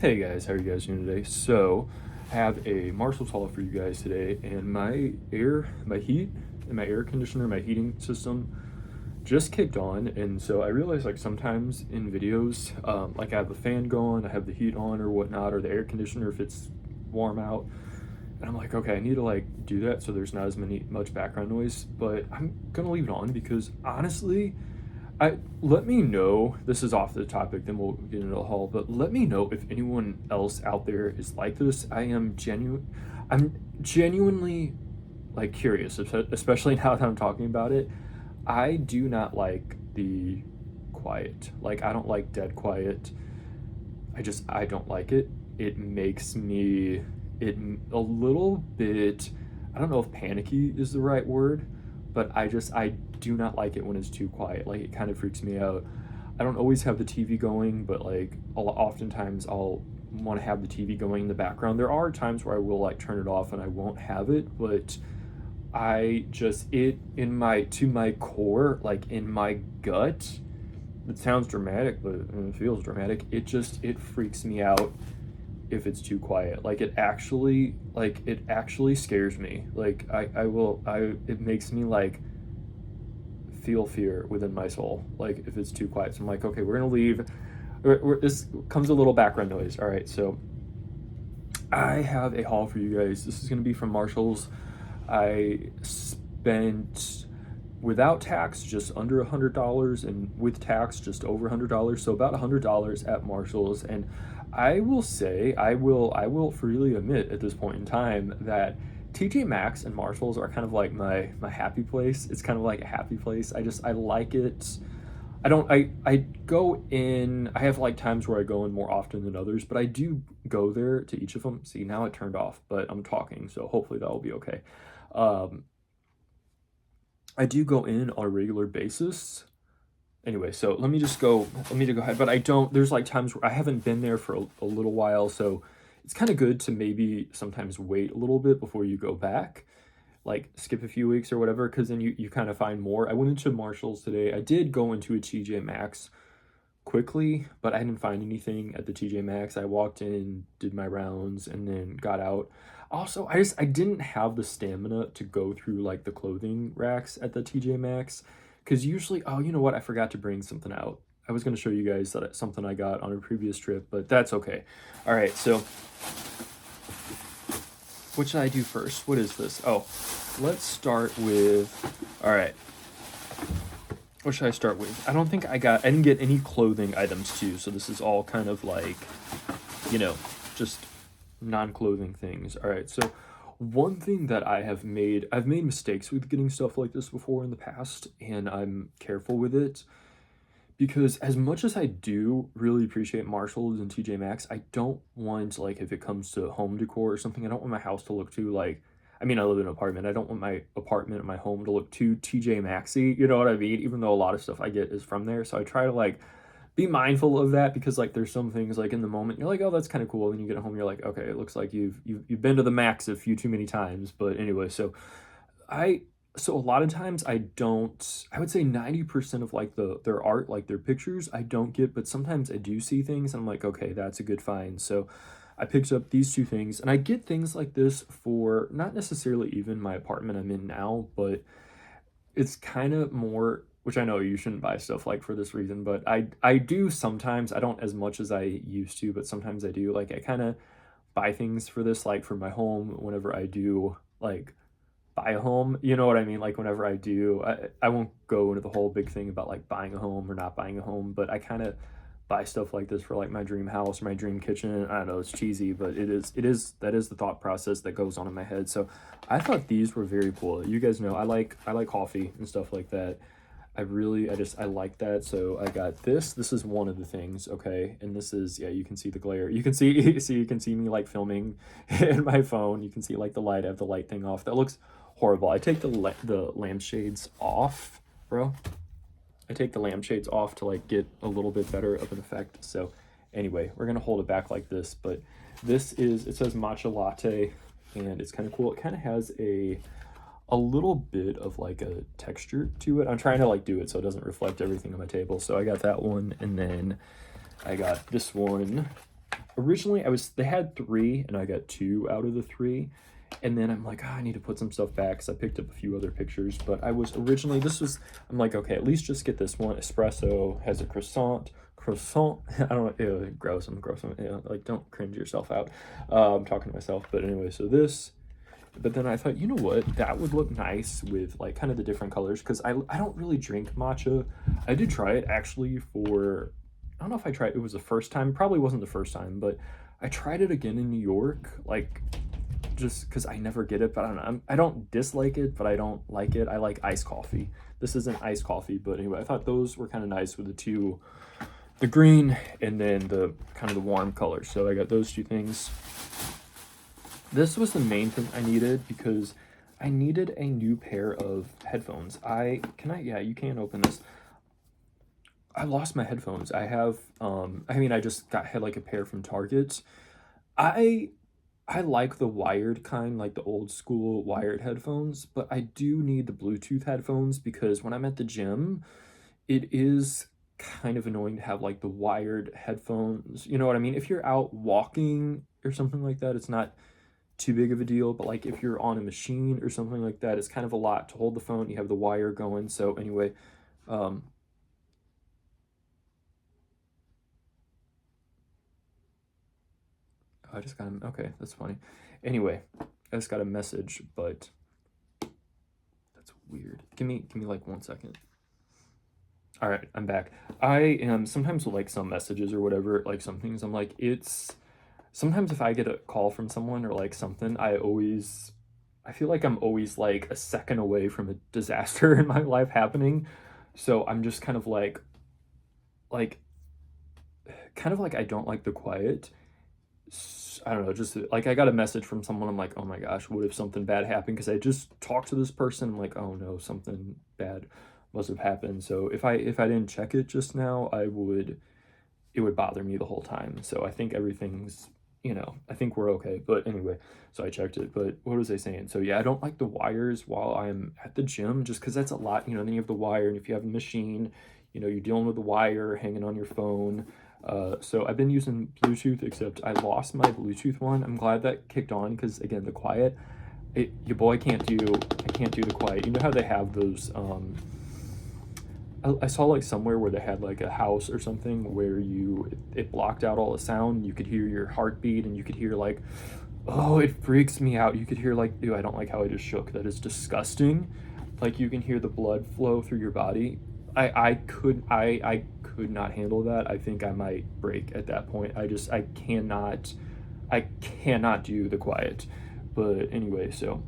Hey guys, how are you guys doing today? So, I have a Marshall's haul for you guys today, and my heat, and my air conditioner, my heating system just kicked on, and so I realized like sometimes in videos, like I have the fan going, I have the heat on or whatnot, or the air conditioner if it's warm out, and I'm like, okay, I need to like do that so there's not as much background noise, but I'm gonna leave it on because honestly, I let me know. This is off the topic, then we'll get into the haul. But let me know if anyone else out there is like this. I'm genuinely like curious, especially now that I'm talking about it. I do not like the quiet. Like I don't like dead quiet. I don't like it. It makes me it a little bit. I don't know if panicky is the right word, but I do not like it when it's too quiet. Like it kind of freaks me out. I don't always have the TV going, but like oftentimes I'll want to have the TV going in the background. There are times where I will like turn it off and I won't have it, but I just it in my to my core, like in my gut. It sounds dramatic, but it feels dramatic. It freaks me out if it's too quiet. It actually scares me. It makes me like feel fear within my soul. Like if it's too quiet. So I'm like, okay, we're gonna leave. This comes a little background noise. All right, so I have a haul for you guys. This is gonna be from Marshalls. I spent without tax just under $100 and with tax just over $100, so about $100 at Marshalls. And I will say, I will freely admit at this point in time that TJ Maxx and Marshalls are kind of like my happy place. It's kind of like a happy place. I like it. I go in. I have like times where I go in more often than others, but I do go there to each of them. See, now it turned off, but I'm talking, so hopefully that will be okay. Um, I do go in on a regular basis. Anyway, so let me to go ahead, but I don't, there's like times where I haven't been there for a little while, so it's kind of good to maybe sometimes wait a little bit before you go back, like skip a few weeks or whatever, because then you kind of find more. I went into Marshall's today. I did go into a TJ Maxx quickly, but I didn't find anything at the TJ Maxx. I walked in, did my rounds, and then got out. Also, I didn't have the stamina to go through like the clothing racks at the TJ Maxx because usually, oh, you know what? I forgot to bring something out. I was going to show you guys something I got on a previous trip, but that's okay. All right, so what should I do first? What is this? Oh, let's start with. All right, what should I start with? I didn't get any clothing items too, so this is all kind of like, you know, just non-clothing things. All right, so one thing that I've made mistakes with getting stuff like this before in the past, and I'm careful with it because as much as I do really appreciate Marshalls and TJ Maxx, I don't want like if it comes to home decor or something, I don't want my house to look too like I mean, I live in an apartment. I don't want my apartment and my home to look too TJ Maxxy, you know what I mean? Even though a lot of stuff I get is from there. So I try to like be mindful of that because like there's some things like in the moment you're like, oh, that's kind of cool. And you get home, you're like, okay, it looks like you've been to the max a few too many times. But anyway, I so a lot of times I would say 90% of like their art, like their pictures, I don't get, but sometimes I do see things and I'm like, okay, that's a good find. So I picked up these two things and I get things like this for not necessarily even my apartment I'm in now, but it's kind of more, which I know you shouldn't buy stuff like for this reason, but I do sometimes. I don't as much as I used to, but sometimes I do. Like I kind of buy things for this like for my home whenever I do like buy a home, you know what I mean? Like whenever I do, I won't go into the whole big thing about like buying a home or not buying a home, but I kind of buy stuff like this for like my dream house or my dream kitchen. I don't know, it's cheesy, but that is the thought process that goes on in my head. So I thought these were very cool. You guys know I like coffee and stuff like that. I like that. So I got this. This is one of the things, okay? And this is, yeah, you can see the glare. You can see you can see me like filming in my phone. You can see like the light. I have the light thing off. That looks horrible. I take the lampshades off, bro. I take the lampshades off to like get a little bit better of an effect. So anyway, we're gonna hold it back like this, but it says matcha latte and it's kind of cool. It kind of has a little bit of like a texture to it. I'm trying to like do it so it doesn't reflect everything on my table. So I got that one and then I got this one originally they had 3 and I got 2 out of the 3. And then I'm like, I need to put some stuff back because I picked up a few other pictures. But I was originally, I'm like, okay, at least just get this one. Espresso has a croissant. I don't know, ew, gross. I'm gross. Like, don't cringe yourself out. I'm talking to myself. But anyway, so this. But then I thought, you know what? That would look nice with like kind of the different colors because I don't really drink matcha. I did try it actually I don't know if I tried, it was the first time. Probably wasn't the first time, but I tried it again in New York. Like, just because I never get it, but I don't know. I don't dislike it, but I don't like it. I like iced coffee. This isn't iced coffee, but anyway, I thought those were kind of nice with the green and then the kind of the warm colors. So I got those 2 things. This was the main thing I needed because I needed a new pair of headphones. Yeah, you can open this. I lost my headphones. I have, I just had like a pair from Target. I like the wired kind, like the old school wired headphones, but I do need the Bluetooth headphones because when I'm at the gym, it is kind of annoying to have like the wired headphones. You know what I mean? If you're out walking or something like that, it's not too big of a deal, but like if you're on a machine or something like that, it's kind of a lot to hold the phone. You have the wire going. So anyway, I just got okay, that's funny. Anyway, I just got a message, but that's weird. Give me like 1 second. All right, I'm back. I am sometimes with like some messages or whatever, like some things I'm like, sometimes if I get a call from someone or like something, I feel like I'm always like a second away from a disaster in my life happening. So I'm just like kind of like I don't like the quiet. I don't know, just like I got a message from someone. I'm like, oh my gosh, what if something bad happened? Because I just talked to this person. I'm like, oh no, something bad must have happened. So if I didn't check it just now, it would bother me the whole time. So I think everything's, I think we're okay. But anyway, so I checked it. But what was I saying? So yeah, I don't like the wires while I'm at the gym just because that's a lot. Then you have the wire, and if you have a machine, you're dealing with the wire hanging on your phone. So I've been using Bluetooth, except I lost my Bluetooth one. I'm glad that kicked on because again, the quiet, your boy I can't do the quiet. You know how they have those, I saw like somewhere where they had like a house or something where it blocked out all the sound. You could hear your heartbeat and you could hear like, oh, it freaks me out. You could hear like, ew, I don't like how I just shook. That is disgusting. Like you can hear the blood flow through your body. I could not handle that. I think I might break at that point. I cannot do the quiet. But anyway, so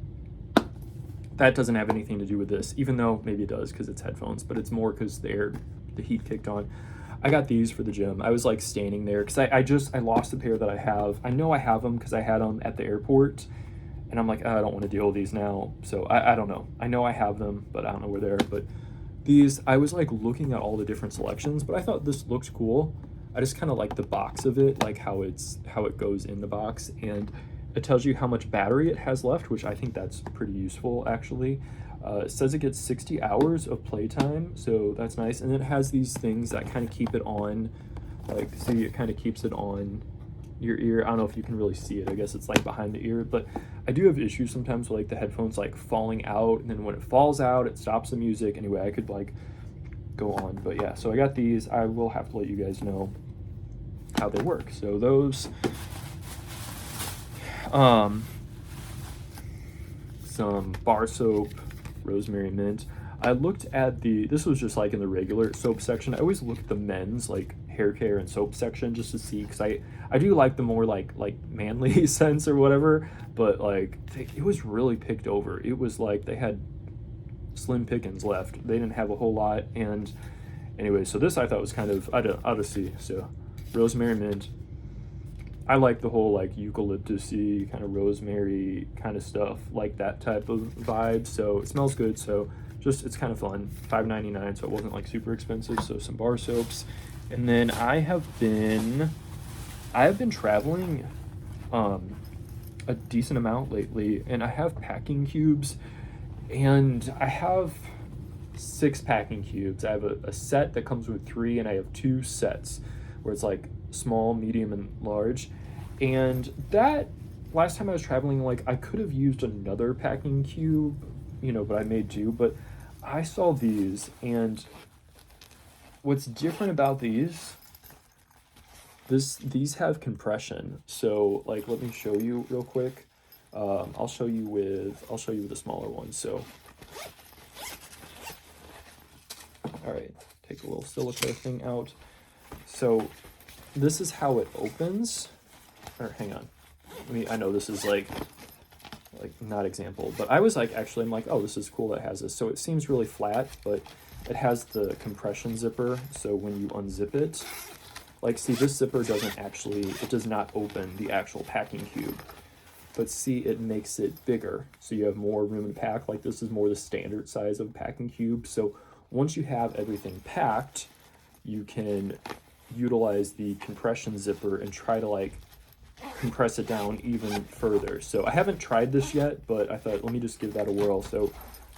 that doesn't have anything to do with this, even though maybe it does because it's headphones, but it's more because the heat kicked on. I got these for the gym. I was like standing there because I lost a pair that I have. I know I have them because I had them at the airport, and I'm like, oh, I don't want to deal with these now. So I don't know. I know I have them, but I don't know where they are. But these, I was like looking at all the different selections, but I thought this looked cool. I just kind of like the box of it, like how it goes in the box, and it tells you how much battery it has left, which I think that's pretty useful actually. It says it gets 60 hours of playtime, so that's nice. And it has these things that kind of keep it on, like, see, it kind of keeps it on your ear. I don't know if you can really see it. I guess it's like behind the ear, but I do have issues sometimes with like the headphones like falling out, and then when it falls out, it stops the music. Anyway, I could like go on, but yeah, so I got these. I will have to let you guys know how they work. So those, some bar soap, rosemary mint. I looked at this was just like in the regular soap section. I always look at the men's like hair care and soap section just to see, because I do like the more like manly scents or whatever, but like it was really picked over. It was like they had slim pickings left. They didn't have a whole lot. And anyway, so this I thought was kind of, I don't see. So rosemary mint. I like the whole like eucalyptus-y kind of rosemary kind of stuff, like that type of vibe. So it smells good. So just, it's kind of fun. $5.99, so it wasn't like super expensive. So some bar soaps. And then I have been traveling a decent amount lately, and I have packing cubes, and I have 6 packing cubes. I have a set that comes with 3, and I have 2 sets. where it's like small, medium, and large. And that last time I was traveling, like I could have used another packing cube, but I made do. But I saw these, and what's different about these have compression. So like, let me show you real quick. I'll show you with a smaller one. So, all right, take a little silica thing out. So this is how it opens. Or hang on, I know this is like not example, but I was like, actually, I'm like, oh, this is cool that it has this. So it seems really flat, but it has the compression zipper. So when you unzip it, like, see, this zipper it does not open the actual packing cube. But see, it makes it bigger, so you have more room to pack. Like, this is more the standard size of packing cube. So once you have everything packed, you can utilize the compression zipper and try to like compress it down even further. So I haven't tried this yet, but I thought, let me just give that a whirl. So it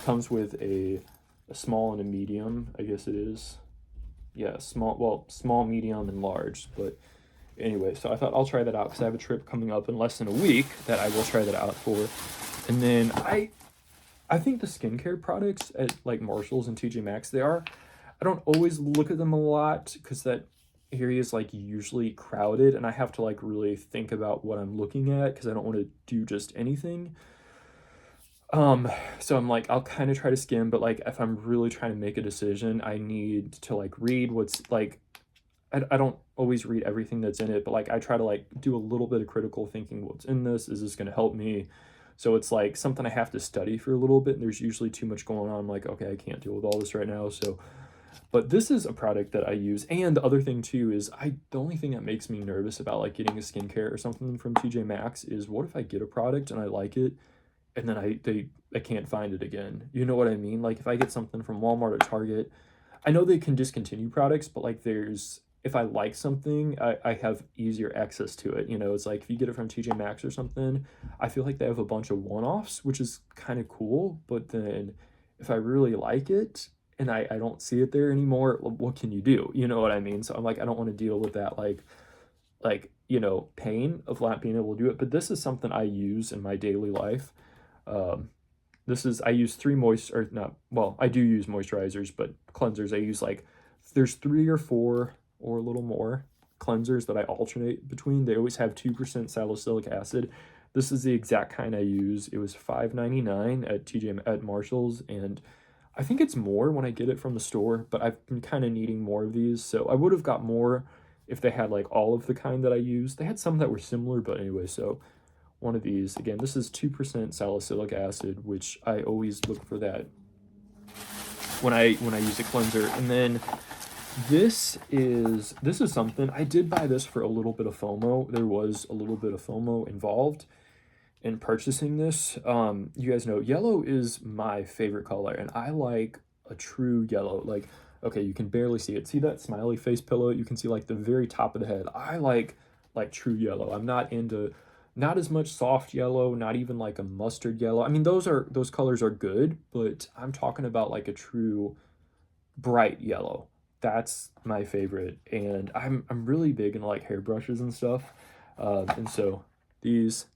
comes with a small and a medium, I guess it is. Yeah, small, medium, and large. But anyway, so I thought I'll try that out because I have a trip coming up in less than a week that I will try that out for. And then I think the skincare products at like Marshalls and TJ Maxx, I don't always look at them a lot because that area is like usually crowded and I have to like really think about what I'm looking at because I don't want to do just anything. So I'm like, I'll kind of try to skim, but like if I'm really trying to make a decision, I need to like read what's like, I don't always read everything that's in it, but like I try to like do a little bit of critical thinking. What's in this? Is this going to help me? So it's like something I have to study for a little bit. And there's usually too much going on. I'm like, okay, I can't deal with all this right now. So, but this is a product that I use. And the other thing too is the only thing that makes me nervous about like getting a skincare or something from TJ Maxx is what if I get a product and I like it and then I can't find it again. You know what I mean? Like if I get something from Walmart or Target, I know they can discontinue products, but like if I like something, I have easier access to it. It's like if you get it from TJ Maxx or something, I feel like they have a bunch of one-offs, which is kind of cool. But then if I really like it and I don't see it there anymore, what can you do? You know what I mean? So I'm like, I don't want to deal with that pain of not being able to do it. But this is something I use in my daily life. I use I do use moisturizers, but cleansers, I use there's 3 or 4 or a little more cleansers that I alternate between. They always have 2% salicylic acid. This is the exact kind I use. It was $5.99 at Marshalls, and I think it's more when I get it from the store, but I've been kind of needing more of these, so I would have got more if they had like all of the kind that I use. They had some that were similar, but anyway, so one of these, again, this is 2% salicylic acid, which I always look for that when I use a cleanser. And then this is something I did buy this for a little bit of FOMO. There was a little bit of FOMO involved in purchasing this. You guys know yellow is my favorite color, and I like a true yellow. Like, okay, you can barely see it. See that smiley face pillow? You can see like the very top of the head. I like true yellow. I'm not as much soft yellow, not even like a mustard yellow. I mean, those colors are good, but I'm talking about like a true bright yellow. That's my favorite, and I'm really big into like hairbrushes and stuff. And so these,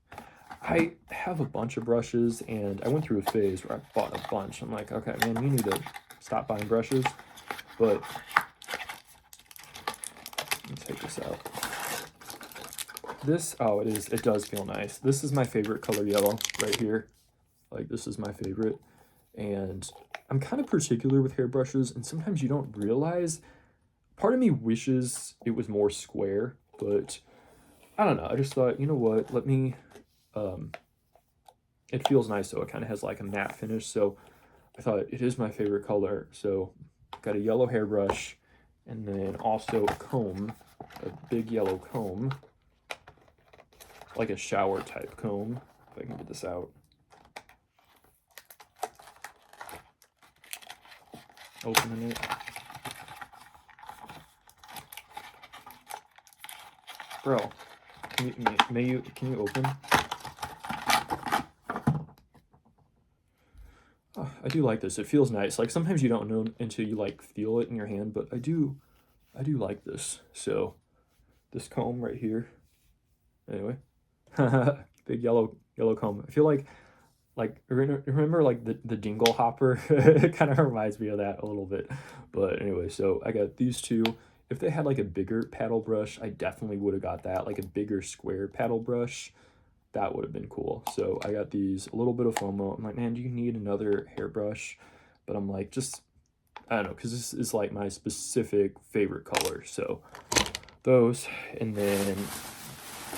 I have a bunch of brushes, and I went through a phase where I bought a bunch. I'm like, okay, man, you need to stop buying brushes. But let me take this out. It does feel nice. This is my favorite color yellow right here. Like, this is my favorite. And I'm kind of particular with hairbrushes, and sometimes you don't realize. Part of me wishes it was more square, but I don't know. I just thought, you know what, let me, it feels nice, so it kind of has like a matte finish, so I thought it is my favorite color. So got a yellow hairbrush, and then also a comb, a big yellow comb, like a shower type comb, if I can get this out. Opening it. Bro, can you open? Oh, I do like this. It feels nice. Like sometimes you don't know until you like feel it in your hand, but I do like this. So this comb right here. Anyway, big yellow comb. I feel like remember like the dingle hopper. It kind of reminds me of that a little bit. But anyway, so I got these two. If they had like a bigger paddle brush, I definitely would have got that, like a bigger square paddle brush. That would have been cool. So I got these, a little bit of FOMO. I'm like, man, do you need another hairbrush? But I'm like, just, I don't know, because this is like my specific favorite color. So those. And then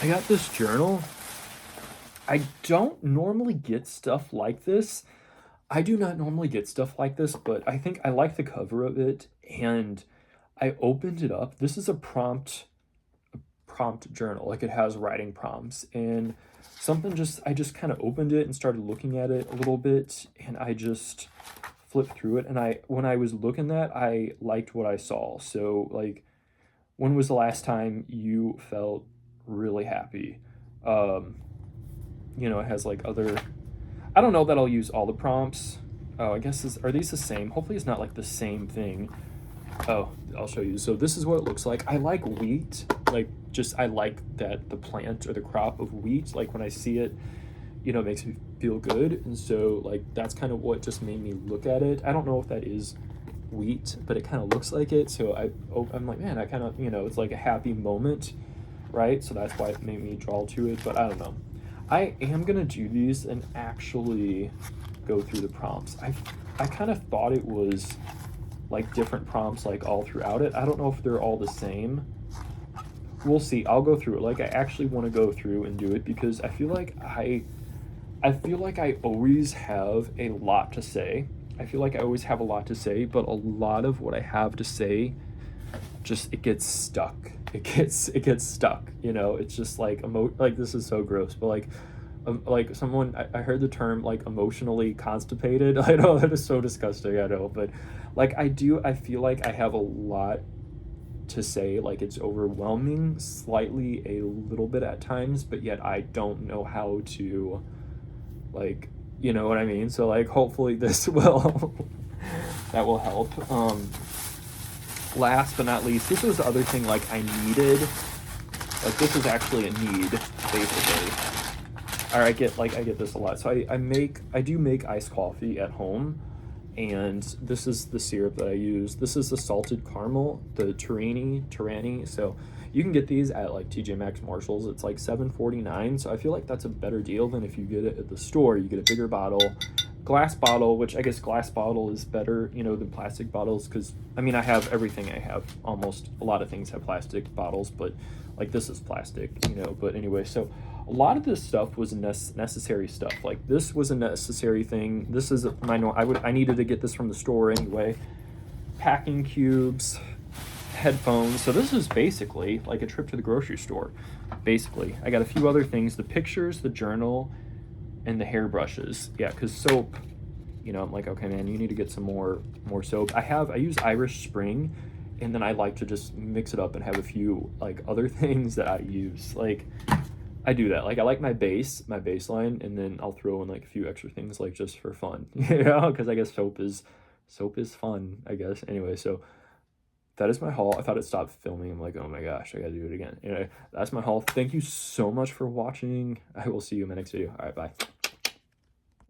I got this journal. I don't normally get stuff like this. I do not normally get stuff like this, but I think I like the cover of it, and I opened it up. This is a prompt journal. Like, it has writing prompts, and I just kind of opened it and started looking at it a little bit, and I just flipped through it, and when I was looking at, I liked what I saw. So, like, when was the last time you felt really happy? You know, it has like other, I don't know that I'll use all the prompts. Oh, I guess are these the same? Hopefully it's not like the same thing. Oh, I'll show you. So this is what it looks like. I like wheat. Like, just, I like that the plant or the crop of wheat, like when I see it, you know, it makes me feel good. And so like that's kind of what just made me look at it. I don't know if that is wheat, but it kind of looks like it. So I'm like, man, I kind of, you know, it's like a happy moment, right? So that's why it made me draw to it. But I don't know. I am gonna do these and actually go through the prompts. I kind of thought it was like different prompts like all throughout it. I don't know if they're all the same. We'll see. I'll go through it. Like, I actually want to go through and do it because I feel like I always have a lot to say. I feel like I always have a lot to say, but a lot of what I have to say just, it gets stuck. It gets stuck, you know. It's just like like, this is so gross, but like someone, I heard the term like emotionally constipated. I know that is so disgusting, I know, but like I feel like I have a lot to say. Like, it's overwhelming slightly a little bit at times, but yet I don't know how to, like, you know what I mean? So like, hopefully this will that will help. Last but not least, this was the other thing like I needed. Like, this is actually a need, basically. Or I get this a lot. So I do make iced coffee at home, and this is the syrup that I use. This is the salted caramel, the Torani. So you can get these at like TJ Maxx, Marshalls. It's like $7.49. So I feel like that's a better deal than if you get it at the store. You get a bigger bottle, glass bottle, which I guess glass bottle is better, you know, than plastic bottles, because I mean, I have everything. I have almost a lot of things have plastic bottles, but like this is plastic, you know. But anyway, so a lot of this stuff was necessary stuff. Like, this was a necessary thing. This is I needed to get this from the store anyway. Packing cubes, headphones. So this is basically like a trip to the grocery store. Basically, I got a few other things: the pictures, the journal, and the hairbrushes. Yeah, because soap, you know, I'm like, okay, man, you need to get some more soap. I use Irish Spring, and then I like to just mix it up and have a few like other things that I use. Like, I do that. Like, I like my baseline, and then I'll throw in like a few extra things, like, just for fun, you know, because I guess soap is fun, I guess. Anyway, so that is my haul. I thought it stopped filming. I'm like, oh my gosh, I gotta do it again. Anyway, that's my haul. Thank you so much for watching. I will see you in my next video. All right, bye.